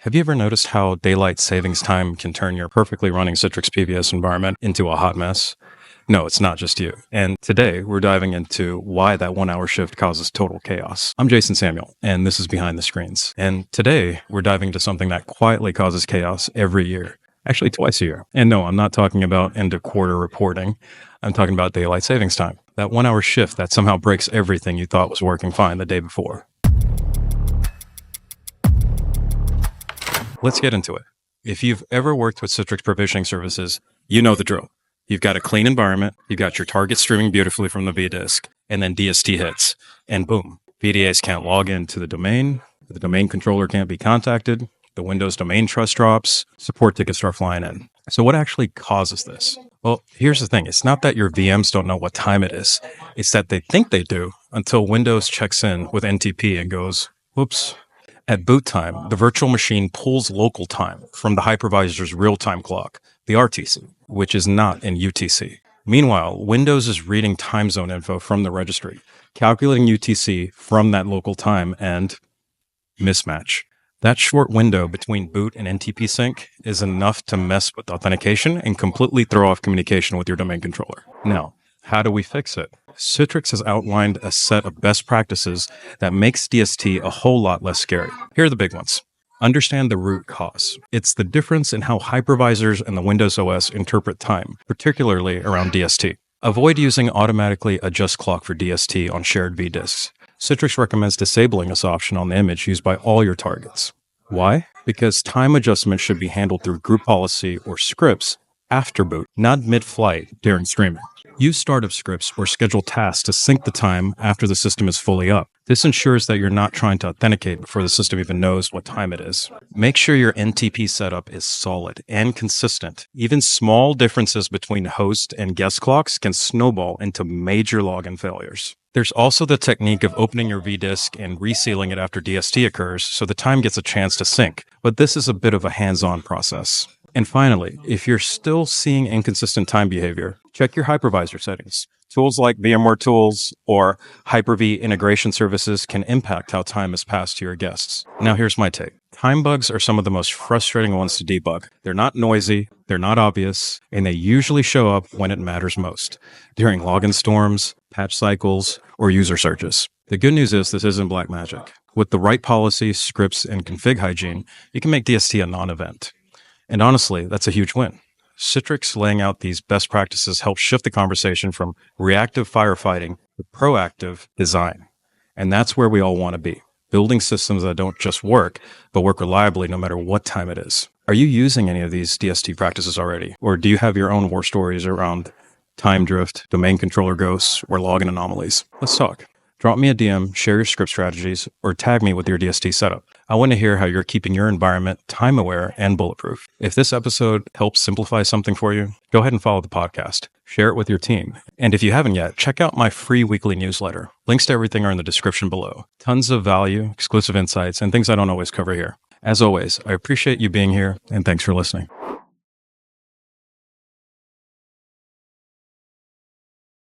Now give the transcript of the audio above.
Have you ever noticed how daylight savings time can turn your perfectly running Citrix PBS environment into a hot mess? No, it's not just you. And today we're diving into why that 1 hour shift causes total chaos. I'm Jason Samuel, and this is Behind the Screens. And today we're diving into something that quietly causes chaos every year. Actually, twice a year. And no, I'm not talking about end of quarter reporting. I'm talking about daylight savings time. That 1 hour shift that somehow breaks everything you thought was working fine the day before. Let's get into it. If you've ever worked with Citrix Provisioning services, you know the drill. You've got a clean environment, you've got your target streaming beautifully from the vDisk, and then DST hits, and boom, VDAs can't log into the domain controller can't be contacted, the Windows domain trust drops, support tickets start flying in. So what actually causes this? Well, here's the thing. It's not that your VMs don't know what time it is. It's that they think they do until Windows checks in with NTP and goes, whoops. At boot time, the virtual machine pulls local time from the hypervisor's real-time clock, the RTC, which is not in UTC. Meanwhile, Windows is reading time zone info from the registry, calculating UTC from that local time, and mismatch. That short window between boot and NTP sync is enough to mess with authentication and completely throw off communication with your domain controller. Now, how do we fix it? Citrix has outlined a set of best practices that makes DST a whole lot less scary. Here are the big ones. Understand the root cause. It's the difference in how hypervisors and the Windows OS interpret time, particularly around DST. Avoid using automatically adjust clock for DST on shared vDisks. Citrix recommends disabling this option on the image used by all your targets. Why? Because time adjustment should be handled through group policy or scripts after boot, not mid-flight during streaming. Use startup scripts or schedule tasks to sync the time after the system is fully up. This ensures that you're not trying to authenticate before the system even knows what time it is. Make sure your NTP setup is solid and consistent. Even small differences between host and guest clocks can snowball into major login failures. There's also the technique of opening your vDisk and resealing it after DST occurs so the time gets a chance to sync, but this is a bit of a hands-on process. And finally, if you're still seeing inconsistent time behavior, check your hypervisor settings. Tools like VMware Tools or Hyper-V integration services can impact how time is passed to your guests. Now here's my take. Time bugs are some of the most frustrating ones to debug. They're not noisy, they're not obvious, and they usually show up when it matters most, during login storms, patch cycles, or user searches. The good news is this isn't black magic. With the right policies, scripts, and config hygiene, you can make DST a non-event. And honestly, that's a huge win. Citrix laying out these best practices helps shift the conversation from reactive firefighting to proactive design. And that's where we all want to be, building systems that don't just work, but work reliably no matter what time it is. Are you using any of these DST practices already? Or do you have your own war stories around time drift, domain controller ghosts, or login anomalies? Let's talk. Drop me a DM, share your script strategies, or tag me with your DST setup. I want to hear how you're keeping your environment time-aware and bulletproof. If this episode helps simplify something for you, go ahead and follow the podcast. Share it with your team. And if you haven't yet, check out my free weekly newsletter. Links to everything are in the description below. Tons of value, exclusive insights, and things I don't always cover here. As always, I appreciate you being here, and thanks for listening.